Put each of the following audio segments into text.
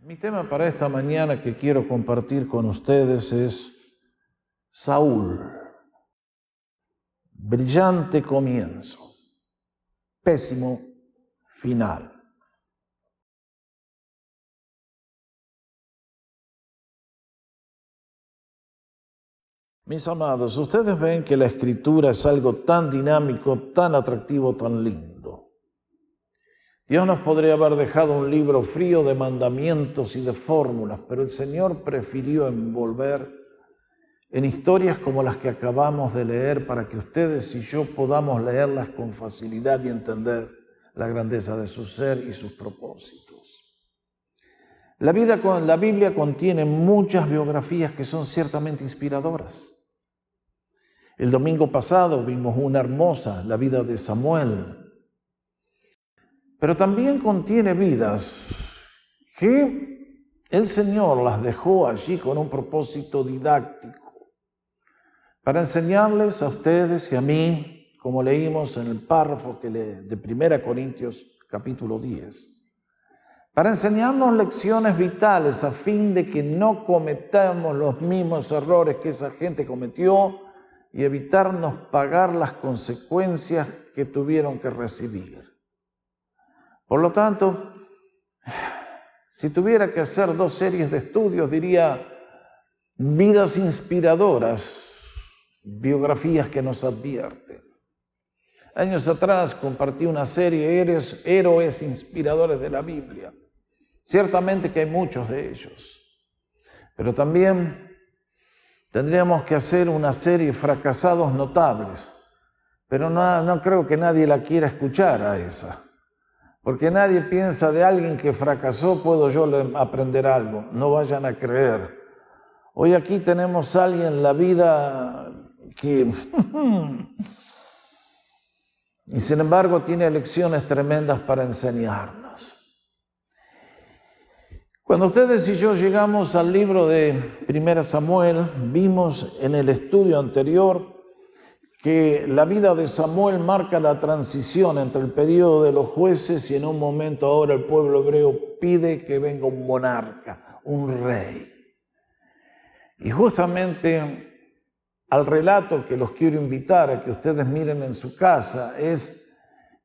Mi tema para esta mañana que quiero compartir con ustedes es Saúl. Brillante comienzo, pésimo final. Mis amados, ustedes ven que la Escritura es algo tan dinámico, tan atractivo, tan lindo. Dios nos podría haber dejado un libro frío de mandamientos y de fórmulas, pero el Señor prefirió envolver en historias como las que acabamos de leer para que ustedes y yo podamos leerlas con facilidad y entender la grandeza de su ser y sus propósitos. La Biblia contiene muchas biografías que son ciertamente inspiradoras. El domingo pasado vimos una hermosa, la vida de Samuel. Pero también contiene vidas que el Señor las dejó allí con un propósito didáctico, para enseñarles a ustedes y a mí, como leímos en el párrafo de 1 Corintios capítulo 10, para enseñarnos lecciones vitales a fin de que no cometamos los mismos errores que esa gente cometió y evitarnos pagar las consecuencias que tuvieron que recibir. Por lo tanto, si tuviera que hacer 2 series de estudios, diría vidas inspiradoras, biografías que nos advierten. Años atrás compartí una serie, Héroes Inspiradores de la Biblia. Ciertamente que hay muchos de ellos, pero también tendríamos que hacer una serie Fracasados Notables, pero no creo que nadie la quiera escuchar a esa. Porque nadie piensa de alguien que fracasó, puedo yo aprender algo. No vayan a creer. Hoy aquí tenemos a alguien en la vida que... y sin embargo tiene lecciones tremendas para enseñarnos. Cuando ustedes y yo llegamos al libro de 1 Samuel, vimos en el estudio anterior que la vida de Samuel marca la transición entre el periodo de los jueces y en un momento ahora el pueblo hebreo pide que venga un monarca, un rey. Y justamente al relato que los quiero invitar a que ustedes miren en su casa es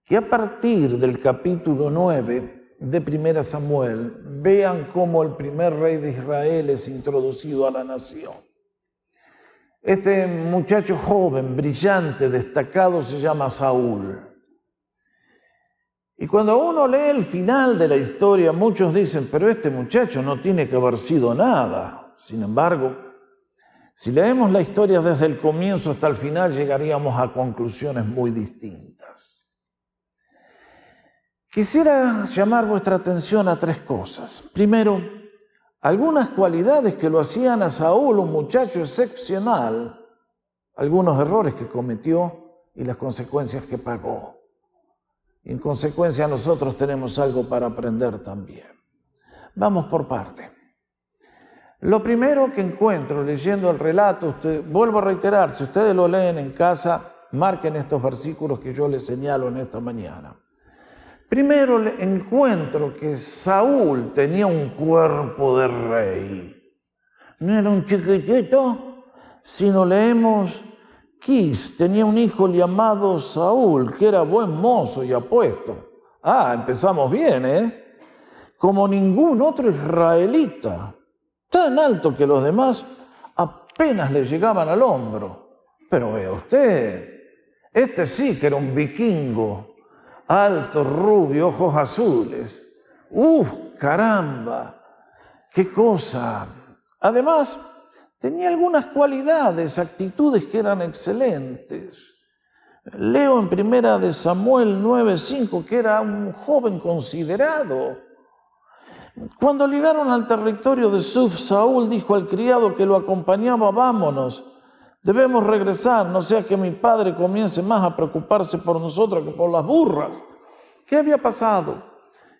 que a partir del capítulo 9 de 1 Samuel vean cómo el primer rey de Israel es introducido a la nación. Este muchacho joven, brillante, destacado, se llama Saúl. Y cuando uno lee el final de la historia, muchos dicen, pero este muchacho no tiene que haber sido nada. Sin embargo, si leemos la historia desde el comienzo hasta el final, llegaríamos a conclusiones muy distintas. Quisiera llamar vuestra atención a 3 cosas. Primero, algunas cualidades que lo hacían a Saúl un muchacho excepcional, algunos errores que cometió y las consecuencias que pagó. Y en consecuencia nosotros tenemos algo para aprender también. Vamos por parte. Lo primero que encuentro leyendo el relato, vuelvo a reiterar, si ustedes lo leen en casa, marquen estos versículos que yo les señalo en esta mañana. Primero encuentro que Saúl tenía un cuerpo de rey. No era un chiquitito, sino leemos, Quis tenía un hijo llamado Saúl, que era buen mozo y apuesto. Empezamos bien, ¿eh? Como ningún otro israelita, tan alto que los demás apenas le llegaban al hombro. Pero vea usted, este sí que era un vikingo. Alto, rubio, ojos azules. ¡Caramba! ¡Qué cosa! Además, tenía algunas cualidades, actitudes que eran excelentes. Leo en 1 Samuel 9:5 que era un joven considerado. Cuando llegaron al territorio de Suf, Saúl dijo al criado que lo acompañaba, vámonos. Debemos regresar, no sea que mi padre comience más a preocuparse por nosotros que por las burras. ¿Qué había pasado?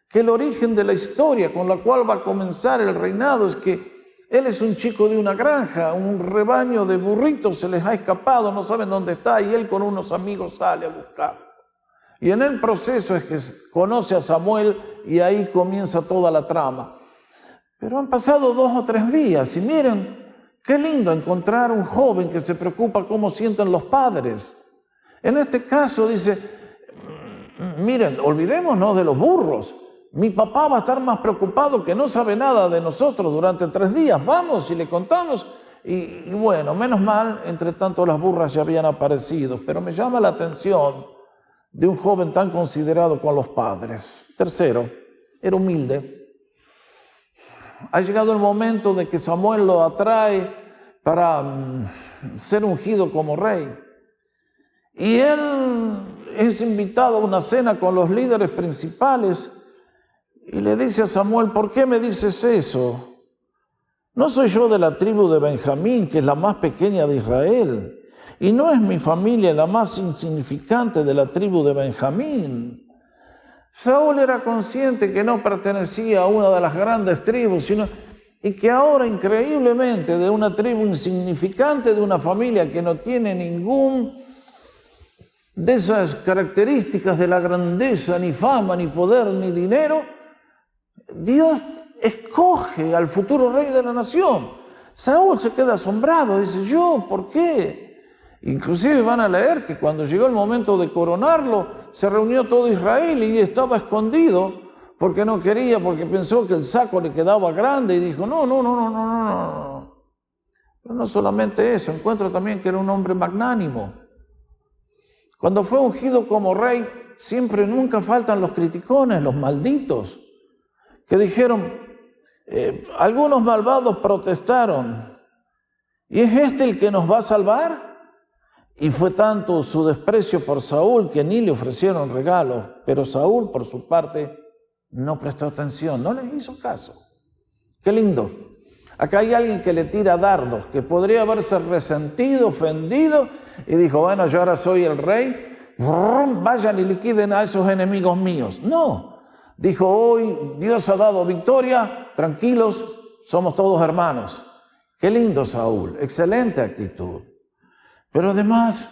Que el origen de la historia con la cual va a comenzar el reinado es que él es un chico de una granja, un rebaño de burritos se les ha escapado, no saben dónde está, y él con unos amigos sale a buscarlo. Y en el proceso es que conoce a Samuel y ahí comienza toda la trama. Pero han pasado 2 o 3 días y miren, qué lindo encontrar un joven que se preocupa cómo sienten los padres. En este caso dice, miren, olvidémonos de los burros. Mi papá va a estar más preocupado que no sabe nada de nosotros durante 3 días. Vamos y le contamos. Y bueno, menos mal, entre tanto las burras ya habían aparecido. Pero me llama la atención de un joven tan considerado con los padres. Tercero, era humilde. Ha llegado el momento de que Samuel lo atrae para ser ungido como rey. Y él es invitado a una cena con los líderes principales y le dice a Samuel, ¿por qué me dices eso? ¿No soy yo de la tribu de Benjamín, que es la más pequeña de Israel? ¿Y no es mi familia la más insignificante de la tribu de Benjamín? Saúl era consciente que no pertenecía a una de las grandes tribus, y que ahora, increíblemente, de una tribu insignificante, de una familia que no tiene ningún de esas características de la grandeza, ni fama, ni poder, ni dinero, Dios escoge al futuro rey de la nación. Saúl se queda asombrado, dice, ¿yo? ¿Por qué? Inclusive van a leer que cuando llegó el momento de coronarlo, se reunió todo Israel y estaba escondido porque no quería, porque pensó que el saco le quedaba grande y dijo, no. Pero no solamente eso, encuentro también que era un hombre magnánimo. Cuando fue ungido como rey, nunca faltan los criticones, los malditos, que dijeron, algunos malvados protestaron, ¿y es este el que nos va a salvar? Y fue tanto su desprecio por Saúl que ni le ofrecieron regalos, pero Saúl, por su parte, no prestó atención, no les hizo caso. Qué lindo. Acá hay alguien que le tira dardos, que podría haberse resentido, ofendido, y dijo, bueno, yo ahora soy el rey, vayan y liquiden a esos enemigos míos. No, dijo, hoy Dios ha dado victoria, tranquilos, somos todos hermanos. Qué lindo Saúl, excelente actitud. Pero además,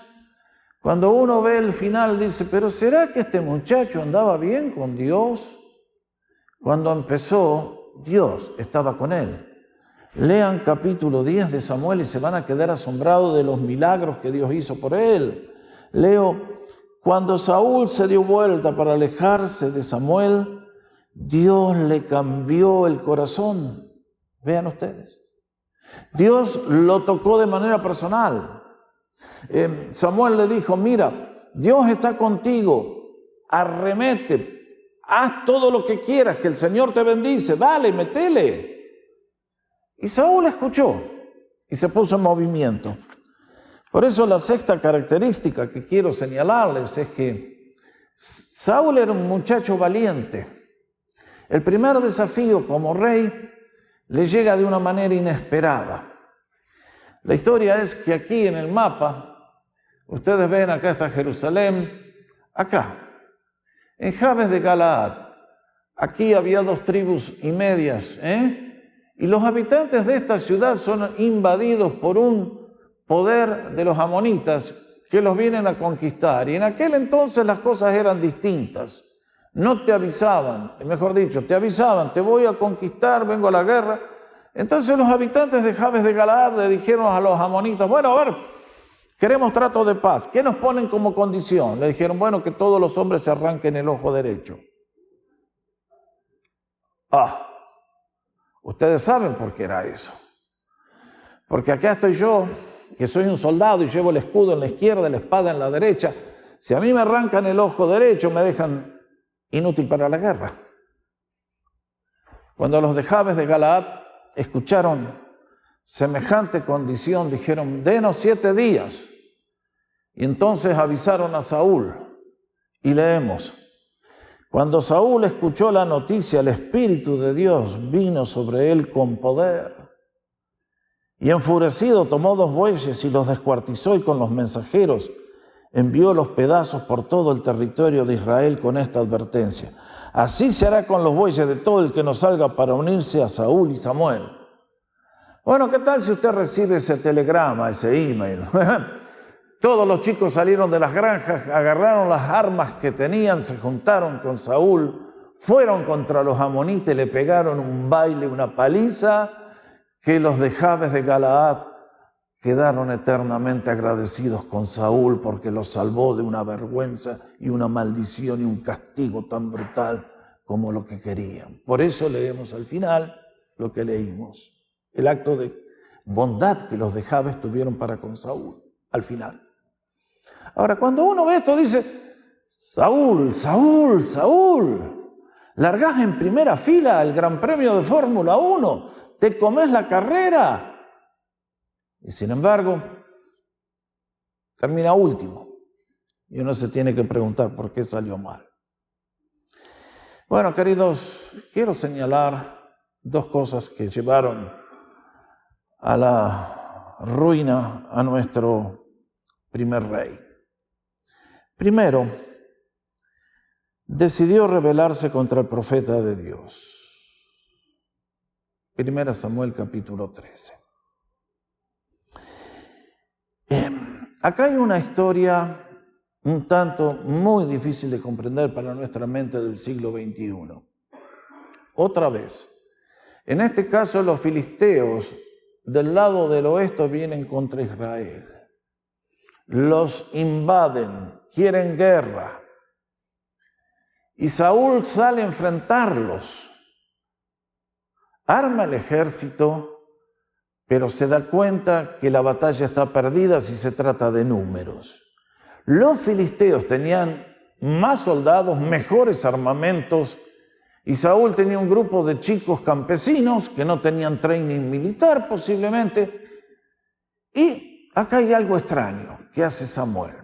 cuando uno ve el final, dice, pero ¿será que este muchacho andaba bien con Dios? Cuando empezó, Dios estaba con él. Lean capítulo 10 de Samuel y se van a quedar asombrados de los milagros que Dios hizo por él. Leo, cuando Saúl se dio vuelta para alejarse de Samuel, Dios le cambió el corazón. Vean ustedes. Dios lo tocó de manera personal. Samuel le dijo, mira, Dios está contigo, arremete, haz todo lo que quieras, que el Señor te bendice, dale, metele. Y Saúl escuchó y se puso en movimiento. Por eso la sexta característica que quiero señalarles es que Saúl era un muchacho valiente. El primer desafío como rey le llega de una manera inesperada. La historia es que aquí en el mapa, ustedes ven, acá está Jerusalén, acá, en Jabes de Galaad, aquí había 2 tribus y medias, y los habitantes de esta ciudad son invadidos por un poder de los amonitas que los vienen a conquistar. Y en aquel entonces las cosas eran distintas. No te avisaban, mejor dicho, te avisaban, te voy a conquistar, vengo a la guerra. Entonces los habitantes de Jabes de Galaad le dijeron a los amonitas, bueno, a ver, queremos trato de paz. ¿Qué nos ponen como condición? Le dijeron, bueno, que todos los hombres se arranquen el ojo derecho. Ustedes saben por qué era eso. Porque acá estoy yo, que soy un soldado y llevo el escudo en la izquierda y la espada en la derecha. Si a mí me arrancan el ojo derecho, me dejan inútil para la guerra. Cuando los de Jabes de Galaad escucharon semejante condición, dijeron, denos 7 días. Y entonces avisaron a Saúl. Y leemos, cuando Saúl escuchó la noticia, el Espíritu de Dios vino sobre él con poder. Y enfurecido tomó 2 bueyes y los descuartizó y con los mensajeros envió los pedazos por todo el territorio de Israel con esta advertencia. Así se hará con los bueyes de todo el que no salga para unirse a Saúl y Samuel. Bueno, ¿qué tal si usted recibe ese telegrama, ese email? Todos los chicos salieron de las granjas, agarraron las armas que tenían, se juntaron con Saúl, fueron contra los amonitas y le pegaron un baile, una paliza, que los de Jabes de Galaad quedaron eternamente agradecidos con Saúl porque los salvó de una vergüenza y una maldición y un castigo tan brutal como lo que querían. Por eso leemos al final lo que leímos, el acto de bondad que los de Jabes tuvieron para con Saúl, al final. Ahora, cuando uno ve esto, dice, Saúl, Saúl, Saúl, largás en primera fila el Gran Premio de Fórmula 1, te comés la carrera, y sin embargo, termina último, y uno se tiene que preguntar por qué salió mal. Bueno, queridos, quiero señalar dos cosas que llevaron a la ruina a nuestro primer rey. Primero, decidió rebelarse contra el profeta de Dios. 1 Samuel capítulo 13. Acá hay una historia un tanto muy difícil de comprender para nuestra mente del siglo XXI. Otra vez, en este caso los filisteos del lado del oeste vienen contra Israel. Los invaden, quieren guerra. Y Saúl sale a enfrentarlos. Arma el ejército, pero se da cuenta que la batalla está perdida si se trata de números. Los filisteos tenían más soldados, mejores armamentos, y Saúl tenía un grupo de chicos campesinos que no tenían training militar posiblemente. Y acá hay algo extraño que hace Samuel.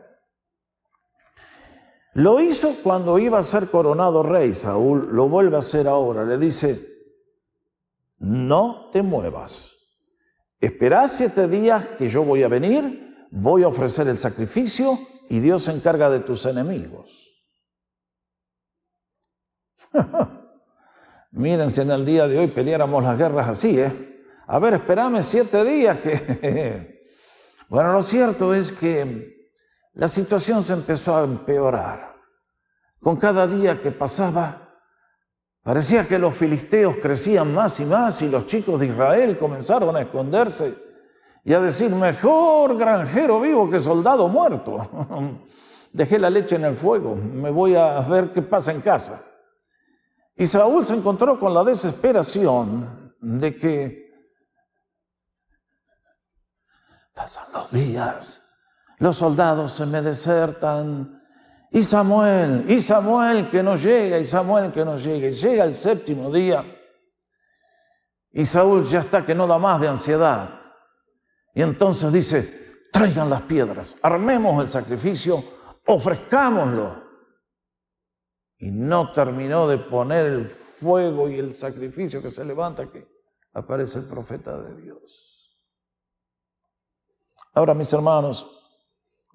Lo hizo cuando iba a ser coronado rey. Saúl lo vuelve a hacer ahora. Le dice, no te muevas. Esperá 7 días que yo voy a venir, voy a ofrecer el sacrificio y Dios se encarga de tus enemigos. Miren, si en el día de hoy peleáramos las guerras así, A ver, espérame 7 días que... Bueno, lo cierto es que la situación se empezó a empeorar. Con cada día que pasaba, parecía que los filisteos crecían más y los chicos de Israel comenzaron a esconderse y a decir, mejor granjero vivo que soldado muerto. Dejé la leche en el fuego, me voy a ver qué pasa en casa. Y Saúl se encontró con la desesperación de que pasan los días, los soldados se me desertan, y Samuel que no llega, y Samuel que no llega. Y llega el 7º día, y Saúl ya está que no da más de ansiedad. Y entonces dice, traigan las piedras, armemos el sacrificio, ofrezcámoslo. Y no terminó de poner el fuego y el sacrificio que se levanta que aparece el profeta de Dios. Ahora, mis hermanos,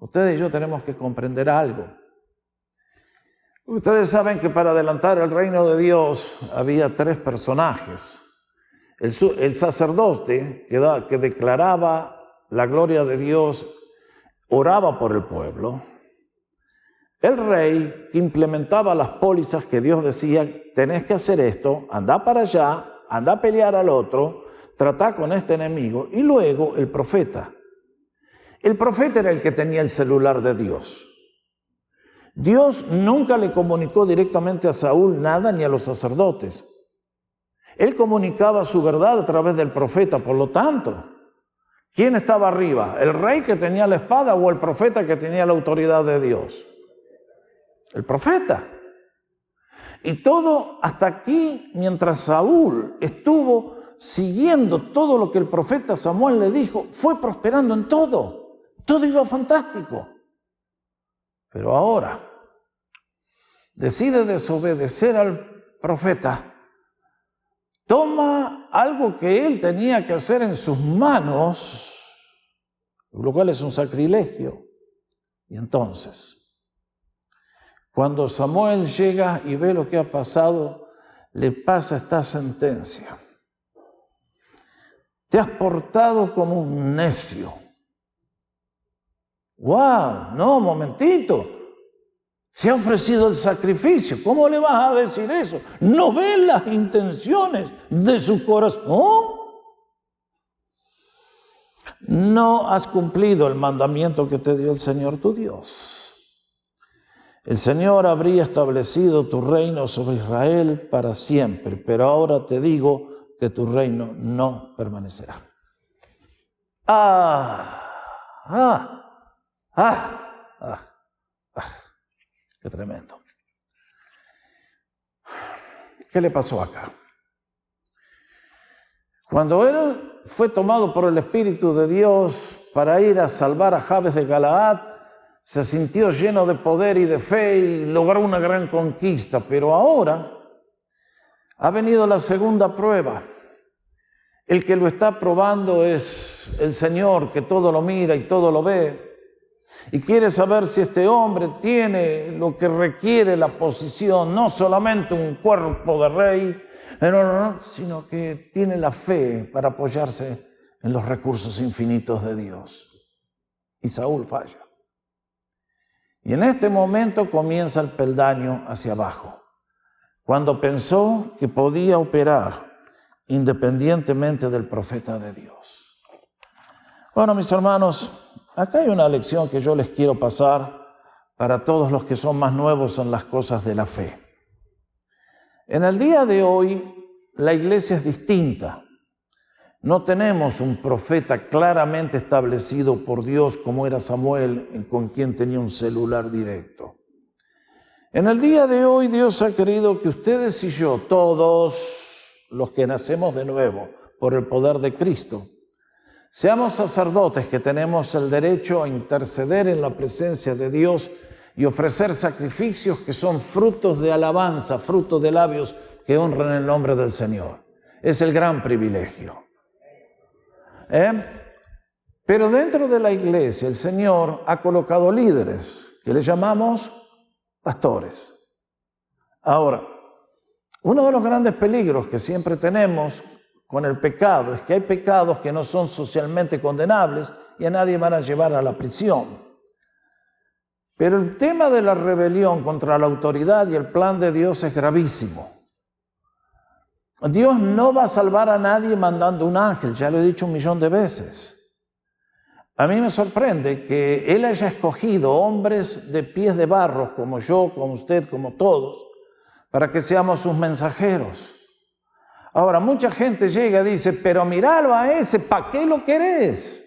ustedes y yo tenemos que comprender algo. Ustedes saben que para adelantar el reino de Dios había 3 personajes. El sacerdote que declaraba la gloria de Dios, oraba por el pueblo. El rey que implementaba las pólizas que Dios decía, tenés que hacer esto, anda para allá, anda a pelear al otro, trata con este enemigo. Y luego el profeta. El profeta era el que tenía el celular de Dios. Dios nunca le comunicó directamente a Saúl nada ni a los sacerdotes. Él comunicaba su verdad a través del profeta. Por lo tanto, ¿quién estaba arriba? ¿El rey que tenía la espada o el profeta que tenía la autoridad de Dios? El profeta. Y todo hasta aquí, mientras Saúl estuvo siguiendo todo lo que el profeta Samuel le dijo, fue prosperando en todo. Todo iba fantástico. Pero ahora decide desobedecer al profeta, toma algo que él tenía que hacer en sus manos, lo cual es un sacrilegio. Y entonces, cuando Samuel llega y ve lo que ha pasado, le pasa esta sentencia. Te has portado como un necio. ¡Wow! No, momentito. Se ha ofrecido el sacrificio. ¿Cómo le vas a decir eso? ¿No ves las intenciones de su corazón? No has cumplido el mandamiento que te dio el Señor tu Dios. El Señor habría establecido tu reino sobre Israel para siempre, pero ahora te digo que tu reino no permanecerá. Qué tremendo. ¿Qué le pasó acá? Cuando él fue tomado por el Espíritu de Dios para ir a salvar a Jabes de Galaad, se sintió lleno de poder y de fe y logró una gran conquista. Pero ahora ha venido la segunda prueba. El que lo está probando es el Señor, que todo lo mira y todo lo ve. Y quiere saber si este hombre tiene lo que requiere la posición, no solamente un cuerpo de rey, sino que tiene la fe para apoyarse en los recursos infinitos de Dios. Y Saúl falla. Y en este momento comienza el peldaño hacia abajo, cuando pensó que podía operar independientemente del profeta de Dios. Bueno, mis hermanos, acá hay una lección que yo les quiero pasar para todos los que son más nuevos en las cosas de la fe. En el día de hoy, la iglesia es distinta. No tenemos un profeta claramente establecido por Dios como era Samuel, con quien tenía un celular directo. En el día de hoy, Dios ha querido que ustedes y yo, todos los que nacemos de nuevo por el poder de Cristo, seamos sacerdotes que tenemos el derecho a interceder en la presencia de Dios y ofrecer sacrificios que son frutos de alabanza, frutos de labios que honran el nombre del Señor. Es el gran privilegio. Pero dentro de la iglesia el Señor ha colocado líderes que le llamamos pastores. Ahora, uno de los grandes peligros que siempre tenemos con el pecado es que hay pecados que no son socialmente condenables y a nadie van a llevar a la prisión. Pero el tema de la rebelión contra la autoridad y el plan de Dios es gravísimo. Dios no va a salvar a nadie mandando un ángel, ya lo he dicho 1.000.000 de veces. A mí me sorprende que Él haya escogido hombres de pies de barro, como yo, como usted, como todos, para que seamos sus mensajeros. Ahora, mucha gente llega y dice, pero míralo a ese, ¿para qué lo querés?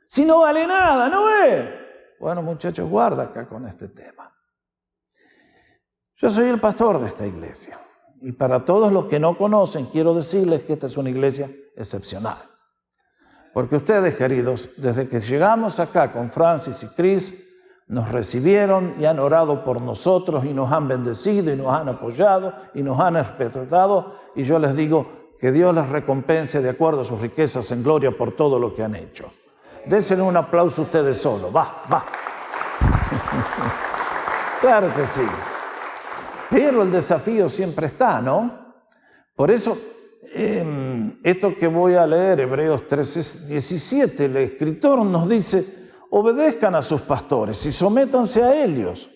Si no vale nada, ¿no ve? Bueno, muchachos, guarda acá con este tema. Yo soy el pastor de esta iglesia. Y para todos los que no conocen, quiero decirles que esta es una iglesia excepcional. Porque ustedes, queridos, desde que llegamos acá con Francis y Chris, nos recibieron y han orado por nosotros y nos han bendecido y nos han apoyado y nos han respetado. Y yo les digo que Dios les recompense de acuerdo a sus riquezas en gloria por todo lo que han hecho. Désenle un aplauso ustedes solos. Va. Claro que sí. Pero el desafío siempre está, ¿no? Por eso, esto que voy a leer, Hebreos 13:17, el escritor nos dice, obedezcan a sus pastores y sométanse a ellos,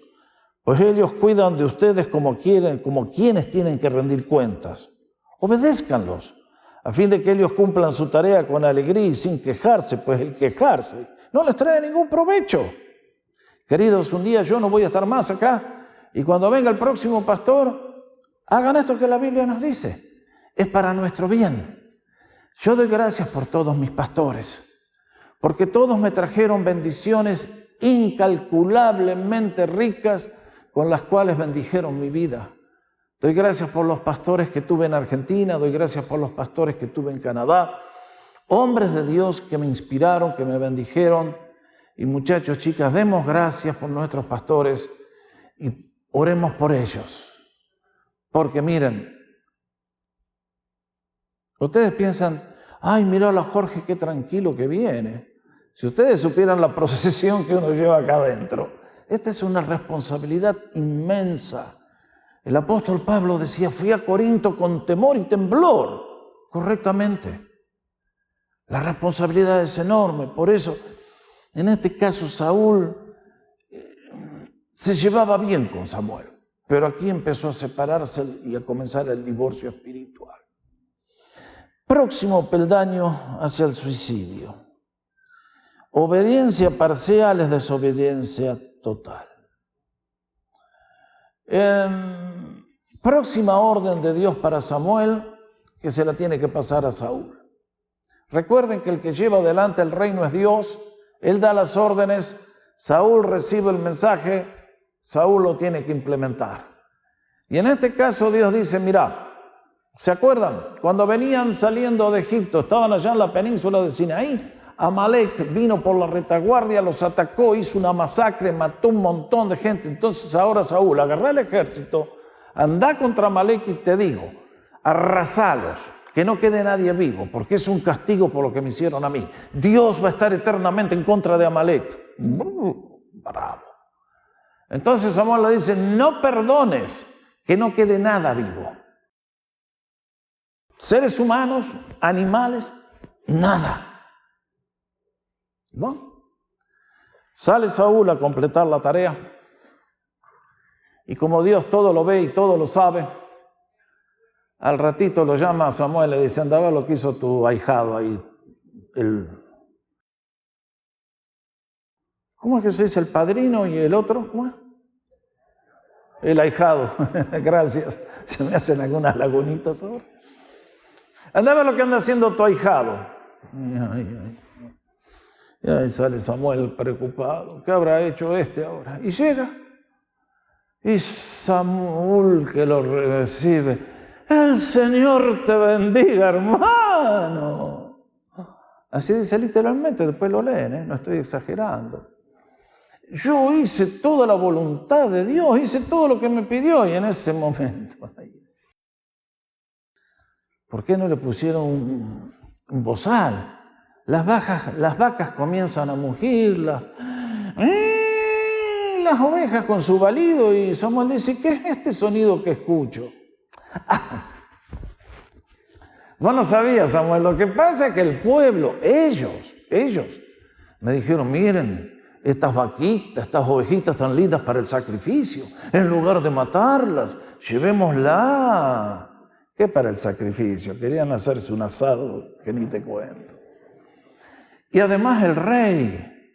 pues ellos cuidan de ustedes como quienes tienen que rendir cuentas. Obedézcanlos, a fin de que ellos cumplan su tarea con alegría y sin quejarse, pues el quejarse no les trae ningún provecho. Queridos, un día yo no voy a estar más acá, y cuando venga el próximo pastor, hagan esto que la Biblia nos dice. Es para nuestro bien. Yo doy gracias por todos mis pastores, porque todos me trajeron bendiciones incalculablemente ricas con las cuales bendijeron mi vida. Doy gracias por los pastores que tuve en Argentina, doy gracias por los pastores que tuve en Canadá, hombres de Dios que me inspiraron, que me bendijeron. Y muchachos, chicas, demos gracias por nuestros pastores y oremos por ellos. Porque miren, ustedes piensan, ay, míralo a Jorge, qué tranquilo que viene. Si ustedes supieran la procesión que uno lleva acá adentro, esta es una responsabilidad inmensa. El apóstol Pablo decía, fui a Corinto con temor y temblor, correctamente. La responsabilidad es enorme, por eso, en este caso Saúl se llevaba bien con Samuel, pero aquí empezó a separarse y a comenzar el divorcio espiritual. Próximo peldaño hacia el suicidio. Obediencia parcial es desobediencia total. Próxima orden de Dios para Samuel, que se la tiene que pasar a Saúl. Recuerden que el que lleva adelante el reino es Dios. Él da las órdenes, Saúl recibe el mensaje, Saúl lo tiene que implementar. Y en este caso Dios dice, mirá, ¿se acuerdan? Cuando venían saliendo de Egipto, estaban allá en la península de Sinaí, Amalek vino por la retaguardia, los atacó, hizo una masacre, mató un montón de gente. Entonces ahora Saúl, agarrá el ejército, andá contra Amalek y te digo, arrasalos, que no quede nadie vivo, porque es un castigo por lo que me hicieron a mí. Dios va a estar eternamente en contra de Amalek. Bravo. Entonces Samuel le dice, no perdones, que no quede nada vivo. Seres humanos, animales, nada. ¿No? Sale Saúl a completar la tarea y como Dios todo lo ve y todo lo sabe, al ratito lo llama a Samuel y le dice, anda a ver lo que hizo tu ahijado ahí. ¿Cómo es que se dice? El padrino y el otro, ¿cómo es? El ahijado, gracias, se me hacen algunas lagunitas ahora. Anda a ver lo que anda haciendo tu ahijado. Y ahí sale Samuel preocupado. ¿Qué habrá hecho este ahora? Y llega. Y Samuel que lo recibe. El Señor te bendiga, hermano. Así dice literalmente, después lo leen, no estoy exagerando. Yo hice toda la voluntad de Dios, hice todo lo que me pidió y en ese momento. ¿Por qué no le pusieron un bozal? Las vacas comienzan a mugir, las ovejas con su balido y Samuel dice, ¿qué es este sonido que escucho? Vos no sabías, Samuel, lo que pasa es que el pueblo, ellos me dijeron, miren, estas vaquitas, estas ovejitas tan lindas para el sacrificio, en lugar de matarlas, llevémosla. ¿Qué para el sacrificio? Querían hacerse un asado que ni te cuento. Y además el rey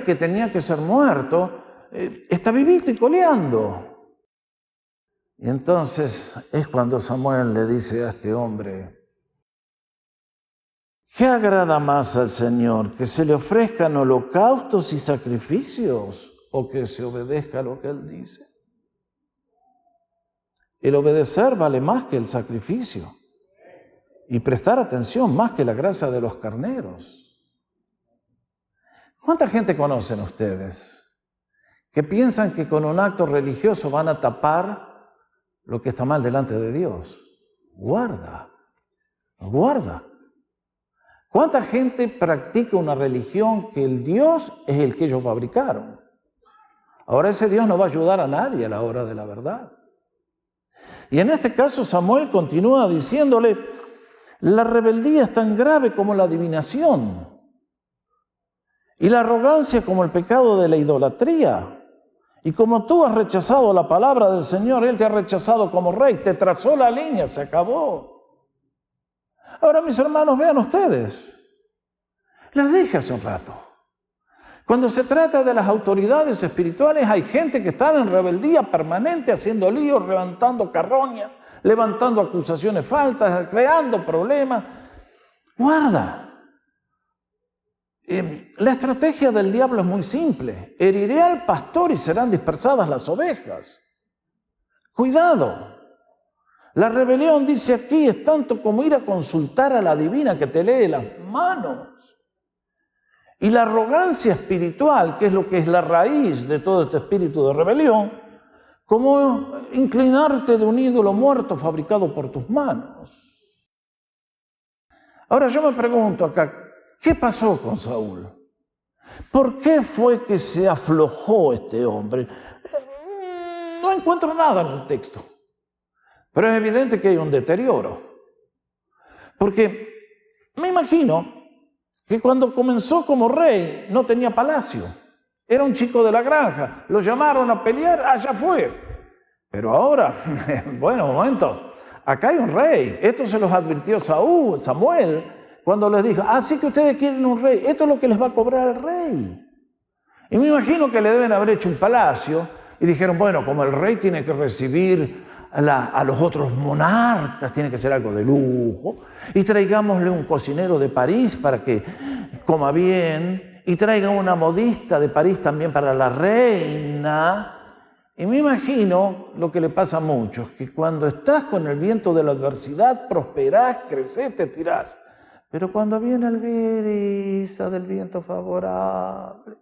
que tenía que ser muerto, está vivito y coleando. Y entonces es cuando Samuel le dice a este hombre, ¿qué agrada más al Señor? ¿Que se le ofrezcan holocaustos y sacrificios o que se obedezca a lo que Él dice? El obedecer vale más que el sacrificio. Y prestar atención más que la grasa de los carneros. ¿Cuánta gente conocen ustedes que piensan que con un acto religioso van a tapar lo que está mal delante de Dios? Guarda. ¿Cuánta gente practica una religión que el Dios es el que ellos fabricaron? Ahora ese Dios no va a ayudar a nadie a la hora de la verdad. Y en este caso Samuel continúa diciéndole, la rebeldía es tan grave como la adivinación y la arrogancia como el pecado de la idolatría. Y como tú has rechazado la palabra del Señor, Él te ha rechazado como rey, te trazó la línea, se acabó. Ahora, mis hermanos, vean ustedes, les dije hace un rato, cuando se trata de las autoridades espirituales hay gente que está en rebeldía permanente, haciendo líos, levantando carroña, levantando acusaciones falsas, creando problemas. Guarda. La estrategia del diablo es muy simple. Heriré al pastor y serán dispersadas las ovejas. Cuidado. La rebelión, dice aquí, es tanto como ir a consultar a la divina que te lee las manos. Y la arrogancia espiritual, que es lo que es la raíz de todo este espíritu de rebelión, como inclinarte de un ídolo muerto fabricado por tus manos. Ahora yo me pregunto acá, ¿qué pasó con Saúl? ¿Por qué fue que se aflojó este hombre? No encuentro nada en el texto, pero es evidente que hay un deterioro. Porque me imagino que cuando comenzó como rey no tenía palacio, Era un chico de la granja, lo llamaron a pelear, allá fue. Pero ahora, bueno, un momento, acá hay un rey. Esto se los advirtió Samuel, cuando les dijo, sí que ustedes quieren un rey, esto es lo que les va a cobrar el rey. Y me imagino que le deben haber hecho un palacio y dijeron, bueno, como el rey tiene que recibir a los otros monarcas, tiene que ser algo de lujo, y traigámosle un cocinero de París para que coma bien, y traigan una modista de París también para la reina. Y me imagino lo que le pasa a muchos, que cuando estás con el viento de la adversidad, prosperás, creces, te tirás. Pero cuando viene el brisa del viento favorable,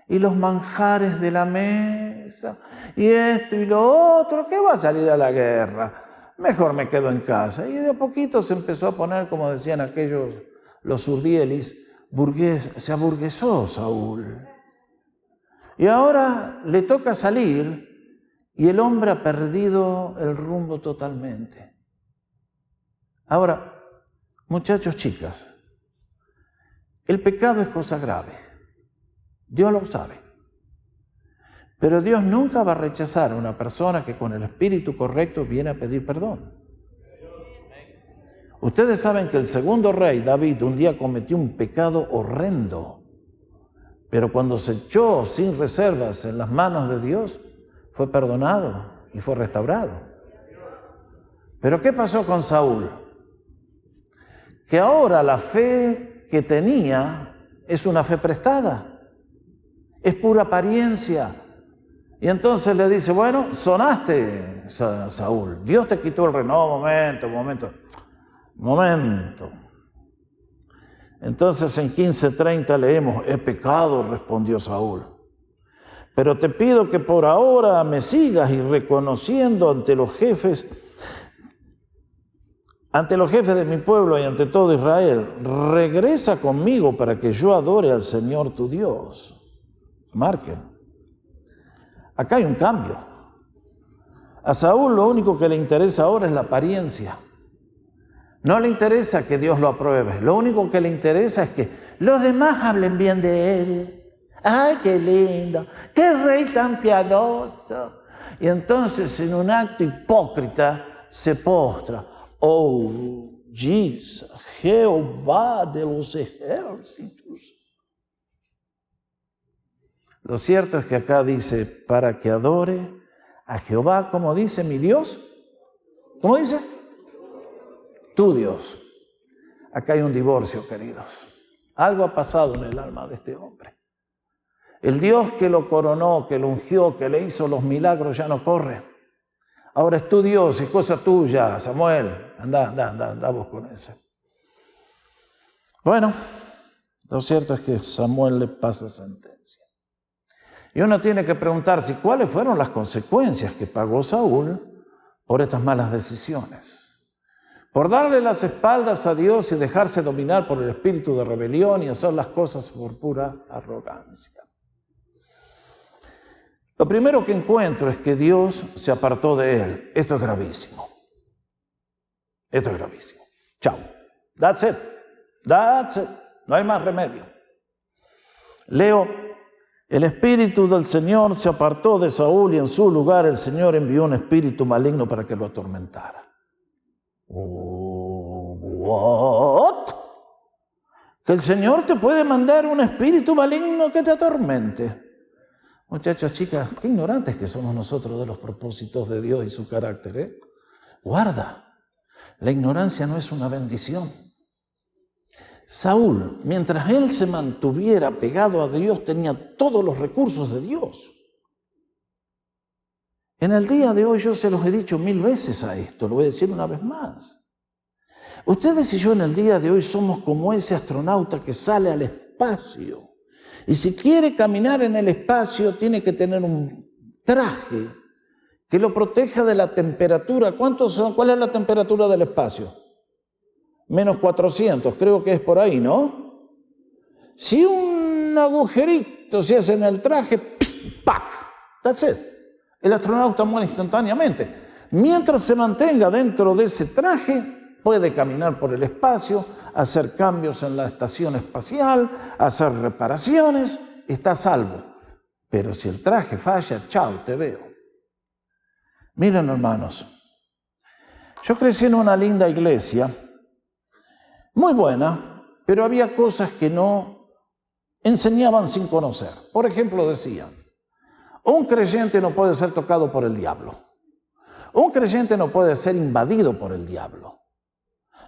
y los manjares de la mesa, y esto y lo otro, ¿qué va a salir a la guerra? Mejor me quedo en casa. Y de a poquito se empezó a poner, como decían aquellos, los urdielis, se aburguesó Saúl. Y ahora le toca salir y el hombre ha perdido el rumbo totalmente. Ahora, muchachos, chicas, el pecado es cosa grave. Dios lo sabe. Pero Dios nunca va a rechazar a una persona que con el espíritu correcto viene a pedir perdón. Ustedes saben que el segundo rey, David, un día cometió un pecado horrendo. Pero cuando se echó sin reservas en las manos de Dios, fue perdonado y fue restaurado. Pero ¿qué pasó con Saúl? Que ahora la fe que tenía es una fe prestada, es pura apariencia. Y entonces le dice, bueno, sonaste, Saúl, Dios te quitó el reino. Momento. Entonces en 15:30 leemos, he pecado, respondió Saúl. Pero te pido que por ahora me sigas y reconociendo ante los jefes de mi pueblo y ante todo Israel, regresa conmigo para que yo adore al Señor tu Dios. Marquen. Acá hay un cambio. A Saúl lo único que le interesa ahora es la apariencia. No le interesa que Dios lo apruebe. Lo único que le interesa es que los demás hablen bien de él. ¡Ay, qué lindo! ¡Qué rey tan piadoso! Y entonces, en un acto hipócrita, se postra. ¡Oh, Jesus, Jehová de los ejércitos! Lo cierto es que acá dice, para que adore a Jehová, ¿cómo dice mi Dios? ¿Cómo dice? Tu Dios. Acá hay un divorcio, queridos. Algo ha pasado en el alma de este hombre. El Dios que lo coronó, que lo ungió, que le hizo los milagros, ya no corre. Ahora es tu Dios, es cosa tuya, Samuel. Anda vos con ese. Bueno, lo cierto es que Samuel le pasa sentencia. Y uno tiene que preguntarse cuáles fueron las consecuencias que pagó Saúl por estas malas decisiones. Por darle las espaldas a Dios y dejarse dominar por el espíritu de rebelión y hacer las cosas por pura arrogancia. Lo primero que encuentro es que Dios se apartó de él. Esto es gravísimo. Esto es gravísimo. Chao. That's it. That's it. No hay más remedio. Leo, el espíritu del Señor se apartó de Saúl y en su lugar el Señor envió un espíritu maligno para que lo atormentara. ¿What? ¿Que el Señor te puede mandar un espíritu maligno que te atormente? Muchachos, chicas, qué ignorantes que somos nosotros de los propósitos de Dios y su carácter, ¿eh? Guarda, la ignorancia no es una bendición. Saúl, mientras él se mantuviera pegado a Dios, tenía todos los recursos de Dios. En el día de hoy yo se los he dicho 1000 veces a esto, lo voy a decir una vez más. Ustedes y yo en el día de hoy somos como ese astronauta que sale al espacio. Y si quiere caminar en el espacio, tiene que tener un traje que lo proteja de la temperatura. ¿Cuál es la temperatura del espacio? -400, creo que es por ahí, ¿no? Si un agujerito se hace en el traje, ¡pac! That's it. El astronauta muere instantáneamente. Mientras se mantenga dentro de ese traje, puede caminar por el espacio, hacer cambios en la estación espacial, hacer reparaciones, está a salvo. Pero si el traje falla, chao, te veo. Miren, hermanos, yo crecí en una linda iglesia, muy buena, pero había cosas que no enseñaban sin conocer. Por ejemplo, decían, un creyente no puede ser tocado por el diablo. Un creyente no puede ser invadido por el diablo.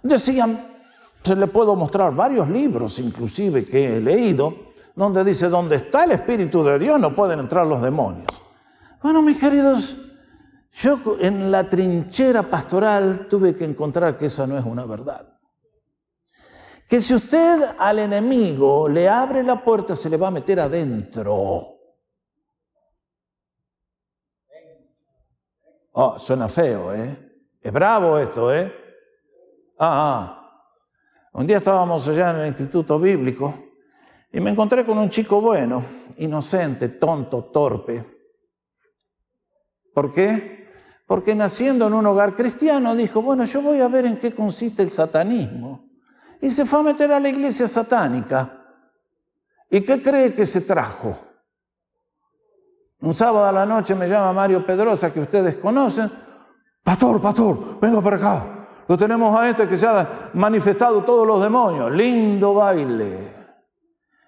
Decían, se le puedo mostrar varios libros, inclusive, que he leído, donde dice, donde está el Espíritu de Dios no pueden entrar los demonios. Bueno, mis queridos, yo en la trinchera pastoral tuve que encontrar que esa no es una verdad. Que si usted al enemigo le abre la puerta, se le va a meter adentro. Oh, suena feo, ¿eh? Es bravo esto, ¿eh? Un día estábamos allá en el Instituto Bíblico y me encontré con un chico bueno, inocente, tonto, torpe. ¿Por qué? Porque naciendo en un hogar cristiano dijo, bueno, yo voy a ver en qué consiste el satanismo. Y se fue a meter a la iglesia satánica. ¿Y qué cree que se trajo? Un sábado a la noche me llama Mario Pedrosa, que ustedes conocen. Pastor, venga para acá. Lo tenemos a este que se ha manifestado todos los demonios. Lindo baile.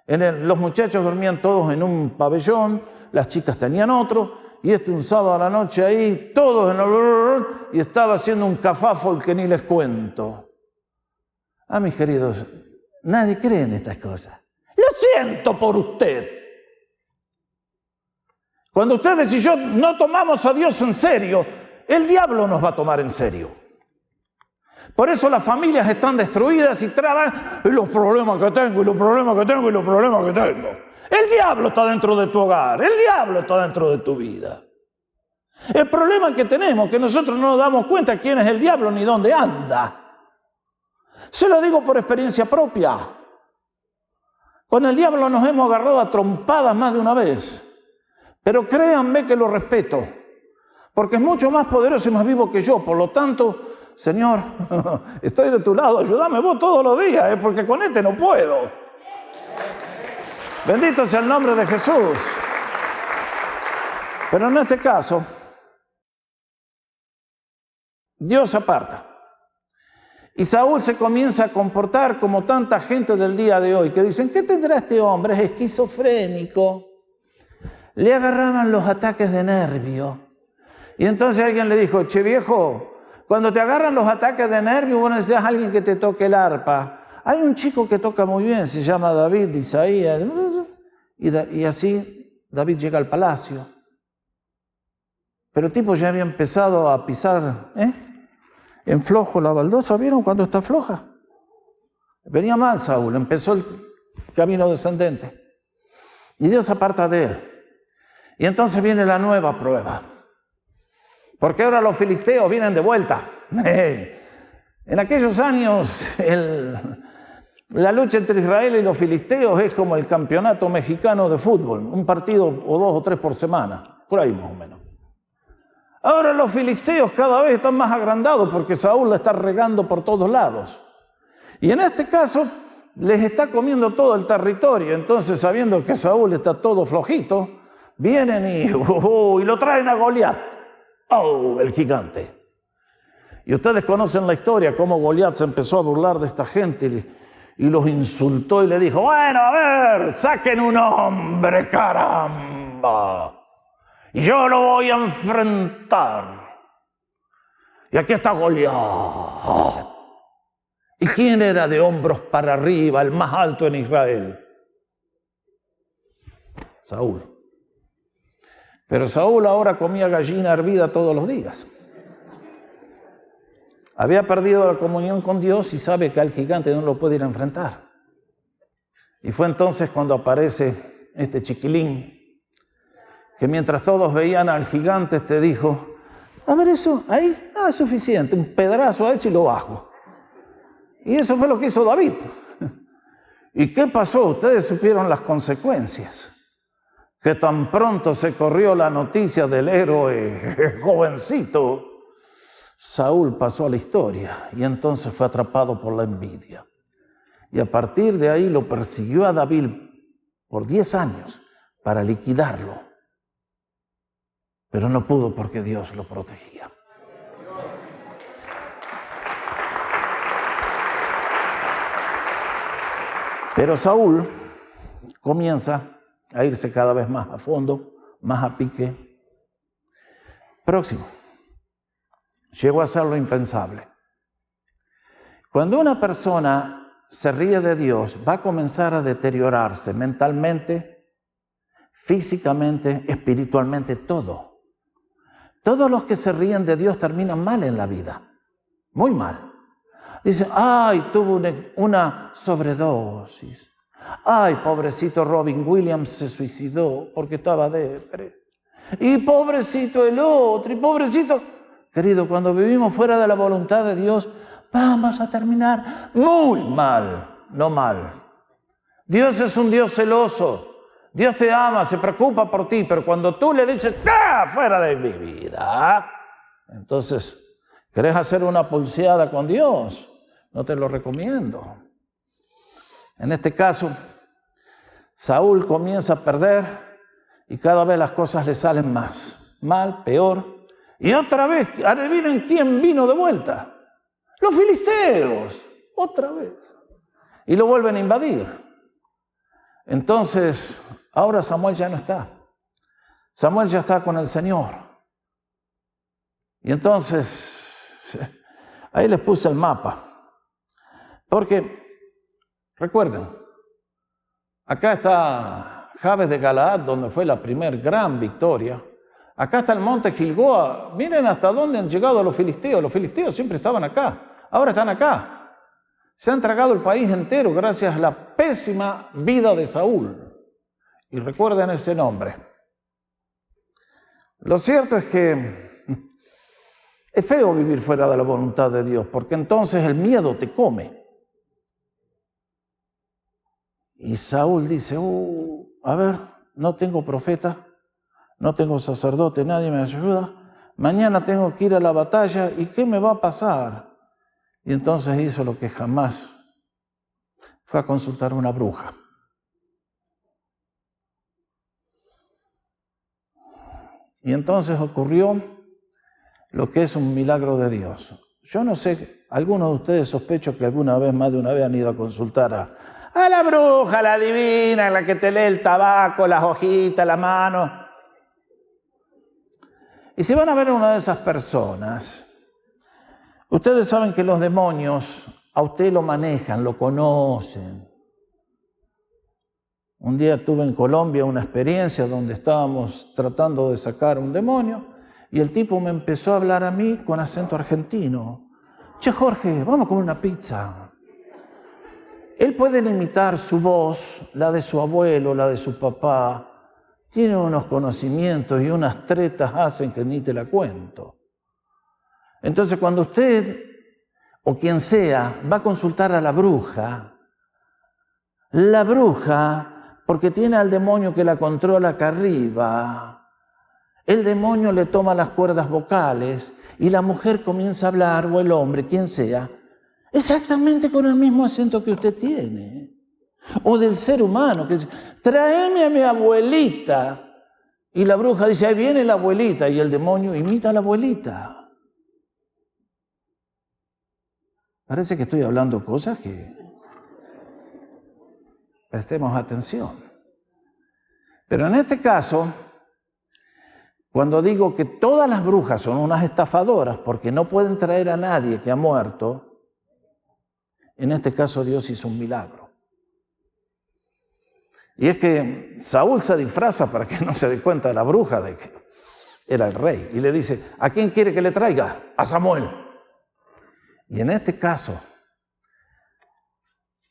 Los muchachos dormían todos en un pabellón, las chicas tenían otro, y un sábado a la noche ahí, todos en el... y estaba haciendo un cafafo que ni les cuento. Mis queridos, nadie cree en estas cosas. Lo siento por usted. Cuando ustedes y yo no tomamos a Dios en serio, el diablo nos va a tomar en serio. Por eso las familias están destruidas y traban los problemas que tengo, y los problemas que tengo, y los problemas que tengo. El diablo está dentro de tu hogar, el diablo está dentro de tu vida. El problema que tenemos es que nosotros no nos damos cuenta quién es el diablo ni dónde anda. Se lo digo por experiencia propia. Con el diablo nos hemos agarrado a trompadas más de una vez. Pero créanme que lo respeto, porque es mucho más poderoso y más vivo que yo. Por lo tanto, Señor, estoy de tu lado, ayúdame vos todos los días, porque con este no puedo. Bendito sea el nombre de Jesús. Pero en este caso, Dios aparta. Y Saúl se comienza a comportar como tanta gente del día de hoy, que dicen, ¿qué tendrá este hombre? Es esquizofrénico. Le agarraban los ataques de nervio. Y entonces alguien le dijo, che viejo, cuando te agarran los ataques de nervio, vos necesitas a alguien que te toque el arpa. Hay un chico que toca muy bien, se llama David de Isaías. Y así David llega al palacio. Pero el tipo ya había empezado a pisar en flojo la baldosa. ¿Vieron cuando está floja? Venía mal Saúl, empezó el camino descendente. Y Dios aparta de él. Y entonces viene la nueva prueba. Porque ahora los filisteos vienen de vuelta. En aquellos años, la lucha entre Israel y los filisteos es como el campeonato mexicano de fútbol. Un partido o 2 o 3 por semana. Por ahí más o menos. Ahora los filisteos cada vez están más agrandados porque Saúl la está regando por todos lados. Y en este caso, les está comiendo todo el territorio. Entonces, sabiendo que Saúl está todo flojito, vienen y lo traen a Goliat. ¡Oh, el gigante! Y ustedes conocen la historia, cómo Goliat se empezó a burlar de esta gente y los insultó y le dijo, bueno, a ver, saquen un hombre, caramba. Y yo lo voy a enfrentar. Y aquí está Goliat. ¿Y quién era de hombros para arriba, el más alto en Israel? Saúl. Pero Saúl ahora comía gallina hervida todos los días. Había perdido la comunión con Dios y sabe que al gigante no lo puede ir a enfrentar. Y fue entonces cuando aparece este chiquilín, que mientras todos veían al gigante, dijo, a ver eso, ahí, es suficiente, un pedazo a eso y lo bajo. Y eso fue lo que hizo David. ¿Y qué pasó? Ustedes supieron las consecuencias. Que tan pronto se corrió la noticia del héroe jovencito, Saúl pasó a la historia y entonces fue atrapado por la envidia. Y a partir de ahí lo persiguió a David por 10 años para liquidarlo, pero no pudo porque Dios lo protegía. Pero Saúl comienza a irse cada vez más a fondo, más a pique. Próximo. Llegó a ser lo impensable. Cuando una persona se ríe de Dios, va a comenzar a deteriorarse mentalmente, físicamente, espiritualmente, todo. Todos los que se ríen de Dios terminan mal en la vida, muy mal. Dicen, ay, tuvo una sobredosis. Ay, pobrecito Robin Williams se suicidó porque estaba depre. Y pobrecito el otro, y pobrecito. Querido, cuando vivimos fuera de la voluntad de Dios, vamos a terminar muy mal, no mal. Dios es un Dios celoso. Dios te ama, se preocupa por ti, pero cuando tú le dices, ¡ah, fuera de mi vida! Entonces, ¿querés hacer una pulseada con Dios? No te lo recomiendo. En este caso, Saúl comienza a perder y cada vez las cosas le salen más mal, peor. Y otra vez, adivinen quién vino de vuelta. Los filisteos, otra vez. Y lo vuelven a invadir. Entonces, ahora Samuel ya no está. Samuel ya está con el Señor. Y entonces, ahí les puse el mapa. Porque, recuerden, acá está Jabes de Galaad, donde fue la primer gran victoria. Acá está el monte Gilboa. Miren hasta dónde han llegado los filisteos. Los filisteos siempre estaban acá. Ahora están acá. Se han tragado el país entero gracias a la pésima vida de Saúl. Y recuerden ese nombre. Lo cierto es que es feo vivir fuera de la voluntad de Dios, porque entonces el miedo te come. Y Saúl dice, a ver, no tengo profeta, no tengo sacerdote, nadie me ayuda. Mañana tengo que ir a la batalla, ¿y qué me va a pasar? Y entonces hizo lo que jamás, fue a consultar a una bruja. Y entonces ocurrió lo que es un milagro de Dios. Yo no sé, algunos de ustedes sospecho que alguna vez, más de una vez, han ido a consultar a la bruja, la divina, la que te lee el tabaco, las hojitas, la mano. Y si van a ver a una de esas personas, ustedes saben que los demonios a usted lo manejan, lo conocen. Un día tuve en Colombia una experiencia donde estábamos tratando de sacar un demonio y el tipo me empezó a hablar a mí con acento argentino. Che, Jorge, vamos a comer una pizza. Él puede imitar su voz, la de su abuelo, la de su papá. Tiene unos conocimientos y unas tretas hacen que ni te la cuento. Entonces, cuando usted, o quien sea, va a consultar a la bruja, porque tiene al demonio que la controla acá arriba, el demonio le toma las cuerdas vocales y la mujer comienza a hablar, o el hombre, quien sea, exactamente con el mismo acento que usted tiene. O del ser humano, que dice, tráeme a mi abuelita. Y la bruja dice, ahí viene la abuelita. Y el demonio imita a la abuelita. Parece que estoy hablando cosas que prestemos atención. Pero en este caso, cuando digo que todas las brujas son unas estafadoras porque no pueden traer a nadie que ha muerto, en este caso Dios hizo un milagro. Y es que Saúl se disfraza para que no se dé cuenta de la bruja de que era el rey. Y le dice, ¿a quién quiere que le traiga? A Samuel. Y en este caso,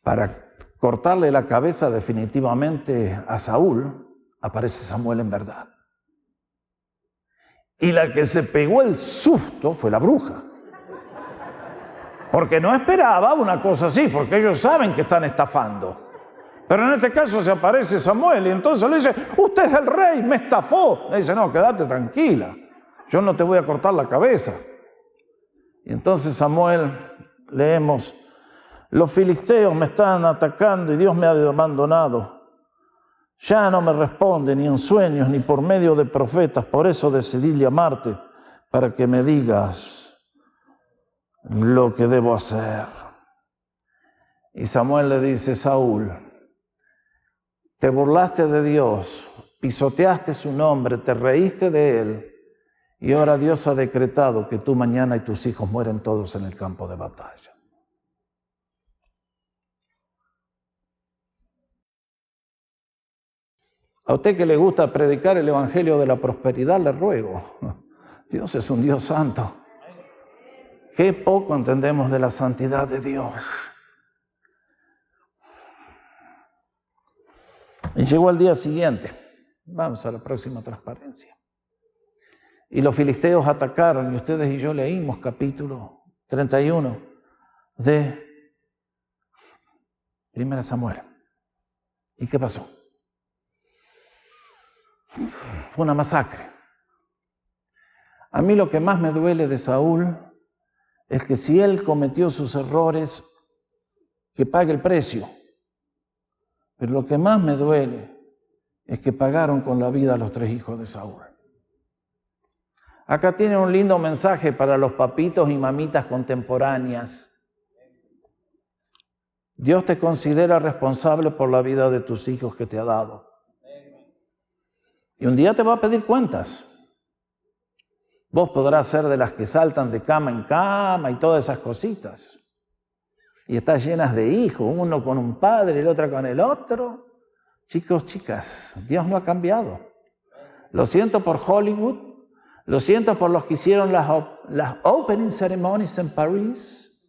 para cortarle la cabeza definitivamente a Saúl, aparece Samuel en verdad. Y la que se pegó el susto fue la bruja. Porque no esperaba una cosa así, porque ellos saben que están estafando. Pero en este caso se aparece Samuel y entonces le dice, usted es el rey, me estafó. Le dice, no, quédate tranquila, yo no te voy a cortar la cabeza. Y entonces Samuel, leemos, los filisteos me están atacando y Dios me ha abandonado. Ya no me responde ni en sueños ni por medio de profetas. Por eso decidí llamarte para que me digas lo que debo hacer. Y Samuel le dice: Saúl, te burlaste de Dios, pisoteaste su nombre, te reíste de él, y ahora Dios ha decretado que tú mañana y tus hijos mueren todos en el campo de batalla. A usted que le gusta predicar el evangelio de la prosperidad, le ruego. Dios es un Dios santo. Qué poco entendemos de la santidad de Dios. Y llegó el día siguiente. Vamos a la próxima transparencia. Y los filisteos atacaron, y ustedes y yo leímos capítulo 31 de 1 Samuel. ¿Y qué pasó? Fue una masacre. A mí lo que más me duele de Saúl es que si él cometió sus errores, que pague el precio. Pero lo que más me duele es que pagaron con la vida a los 3 hijos de Saúl. Acá tienen un lindo mensaje para los papitos y mamitas contemporáneas. Dios te considera responsable por la vida de tus hijos que te ha dado. Y un día te va a pedir cuentas. Vos podrás ser de las que saltan de cama en cama y todas esas cositas. Y estás llenas de hijos, uno con un padre, el otro con el otro. Chicos, chicas, Dios no ha cambiado. Lo siento por Hollywood, lo siento por los que hicieron las opening ceremonies en París.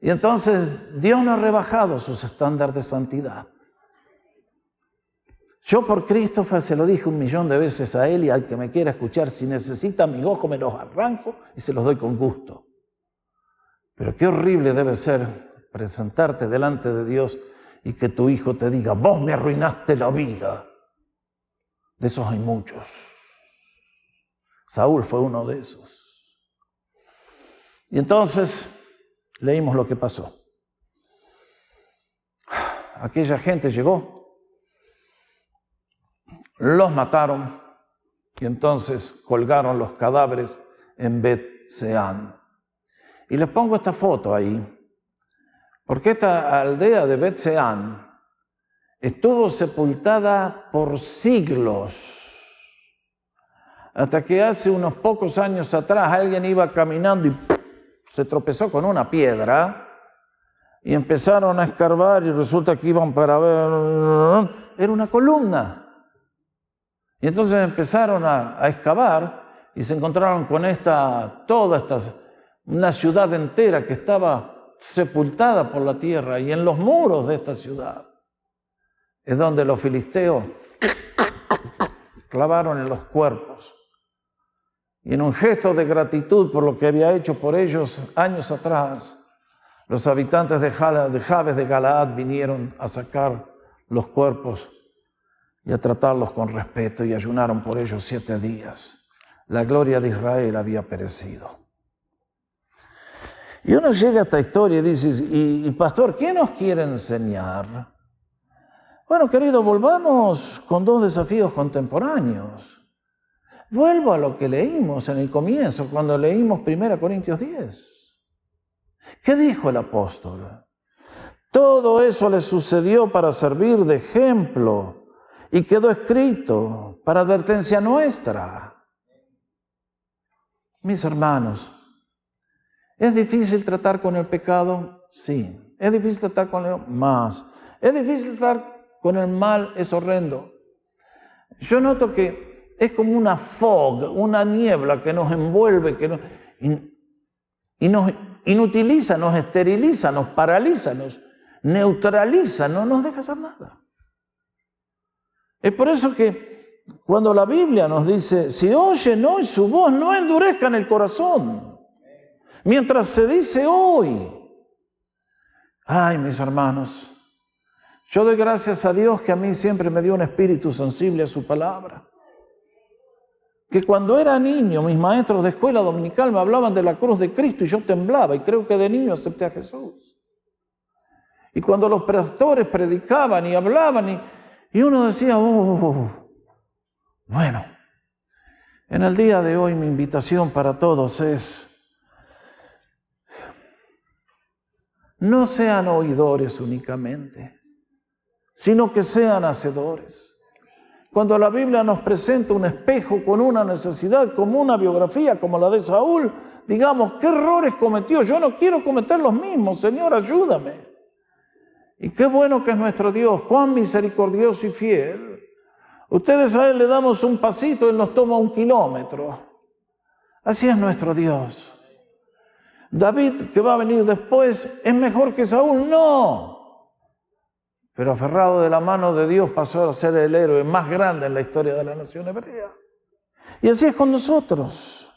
Y entonces Dios no ha rebajado sus estándares de santidad. Yo por Christopher se lo dije 1.000.000 de veces a él, y al que me quiera escuchar, si necesita mis ojos me los arranco y se los doy con gusto. Pero qué horrible debe ser presentarte delante de Dios y que tu hijo te diga: vos me arruinaste la vida. De esos hay muchos. Saúl fue uno de esos. Y entonces leímos lo que pasó. Aquella gente llegó, los mataron y entonces colgaron los cadáveres en Bet-Seán. Y les pongo esta foto ahí, porque esta aldea de Bet-Seán estuvo sepultada por siglos, hasta que hace unos pocos años atrás alguien iba caminando y se tropezó con una piedra y empezaron a escarbar y resulta que iban para ver, era una columna. Y entonces empezaron a excavar y se encontraron con una ciudad entera que estaba sepultada por la tierra, y en los muros de esta ciudad es donde los filisteos clavaron en los cuerpos. Y en un gesto de gratitud por lo que había hecho por ellos años atrás, los habitantes de Jabes de Galaad vinieron a sacar los cuerpos y a tratarlos con respeto, y ayunaron por ellos 7 días. La gloria de Israel había perecido. Y uno llega a esta historia y dice: y pastor, ¿qué nos quiere enseñar? Bueno, querido, volvamos con 2 desafíos contemporáneos. Vuelvo a lo que leímos en el comienzo, cuando leímos 1 Corintios 10. ¿Qué dijo el apóstol? Todo eso le sucedió para servir de ejemplo, y quedó escrito para advertencia nuestra. Mis hermanos, ¿es difícil tratar con el pecado? Sí. ¿Es difícil tratar con él? Más. ¿Es difícil tratar con el mal? Es horrendo. Yo noto que es como una fog, una niebla que nos envuelve, y nos inutiliza, nos esteriliza, nos paraliza, nos neutraliza, no nos deja hacer nada. Es por eso que cuando la Biblia nos dice: si oyen hoy su voz, no endurezcan el corazón. Mientras se dice hoy. Ay, mis hermanos, yo doy gracias a Dios que a mí siempre me dio un espíritu sensible a su palabra. Que cuando era niño, mis maestros de escuela dominical me hablaban de la cruz de Cristo y yo temblaba, y creo que de niño acepté a Jesús. Y cuando los pastores predicaban y hablaban, y uno decía, bueno, en el día de hoy mi invitación para todos es, no sean oidores únicamente, sino que sean hacedores. Cuando la Biblia nos presenta un espejo con una necesidad, como una biografía como la de Saúl, digamos, ¿qué errores cometió? Yo no quiero cometer los mismos, Señor, ayúdame. Y qué bueno que es nuestro Dios, cuán misericordioso y fiel. Ustedes a Él le damos un pasito, Él nos toma 1 kilómetro. Así es nuestro Dios. David, que va a venir después, ¿es mejor que Saúl? No. Pero aferrado de la mano de Dios pasó a ser el héroe más grande en la historia de la nación hebrea. Y así es con nosotros.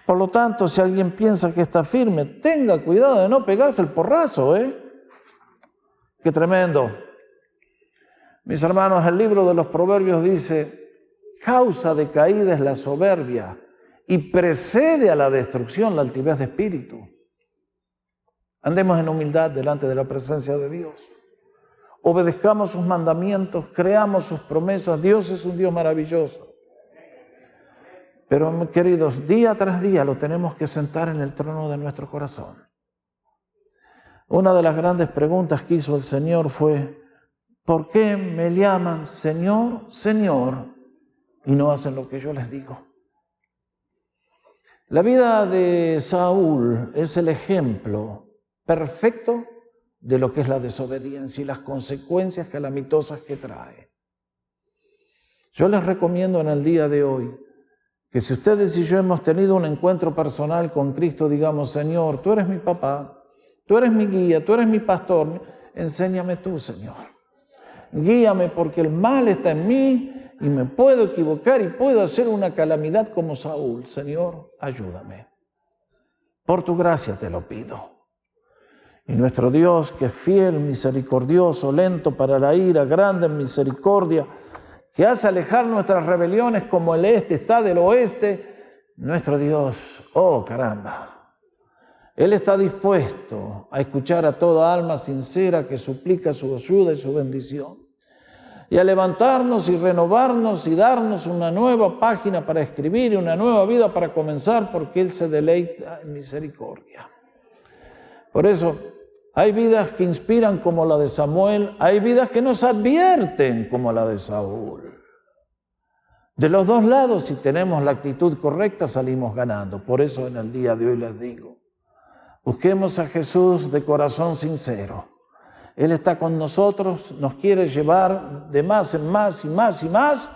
Por lo tanto, si alguien piensa que está firme, tenga cuidado de no pegarse el porrazo, ¡Qué tremendo! Mis hermanos, el libro de los Proverbios dice, causa de caída es la soberbia y precede a la destrucción la altivez de espíritu. Andemos en humildad delante de la presencia de Dios. Obedezcamos sus mandamientos, creamos sus promesas. Dios es un Dios maravilloso. Pero, queridos, día tras día lo tenemos que sentar en el trono de nuestro corazón. Una de las grandes preguntas que hizo el Señor fue, ¿por qué me llaman Señor, Señor, y no hacen lo que yo les digo? La vida de Saúl es el ejemplo perfecto de lo que es la desobediencia y las consecuencias calamitosas que trae. Yo les recomiendo en el día de hoy que si ustedes y yo hemos tenido un encuentro personal con Cristo, digamos, Señor, tú eres mi papá, tú eres mi guía, tú eres mi pastor, enséñame tú, Señor. Guíame porque el mal está en mí y me puedo equivocar y puedo hacer una calamidad como Saúl. Señor, ayúdame. Por tu gracia te lo pido. Y nuestro Dios, que es fiel, misericordioso, lento para la ira, grande en misericordia, que hace alejar nuestras rebeliones como el este está del oeste, nuestro Dios, oh caramba, Él está dispuesto a escuchar a toda alma sincera que suplica su ayuda y su bendición, y a levantarnos y renovarnos y darnos una nueva página para escribir y una nueva vida para comenzar, porque Él se deleita en misericordia. Por eso, hay vidas que inspiran como la de Samuel, hay vidas que nos advierten como la de Saúl. De los dos lados, si tenemos la actitud correcta, salimos ganando. Por eso en el día de hoy les digo, busquemos a Jesús de corazón sincero. Él está con nosotros, nos quiere llevar de más en más y más y más,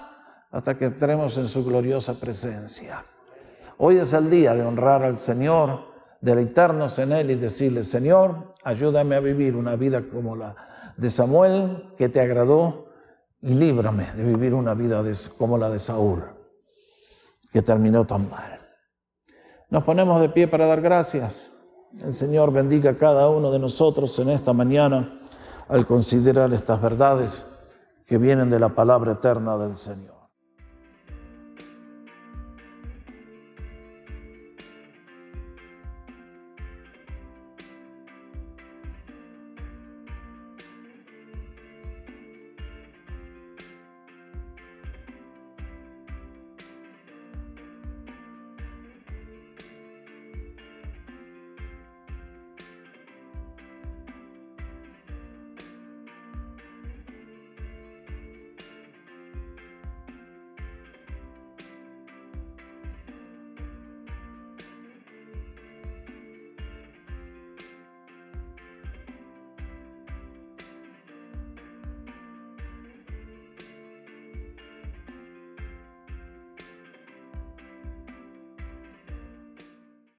hasta que entremos en su gloriosa presencia. Hoy es el día de honrar al Señor, deleitarnos en Él y decirle, Señor, ayúdame a vivir una vida como la de Samuel, que te agradó, y líbrame de vivir una vida como la de Saúl, que terminó tan mal. Nos ponemos de pie para dar gracias. El Señor bendiga a cada uno de nosotros en esta mañana al considerar estas verdades que vienen de la palabra eterna del Señor.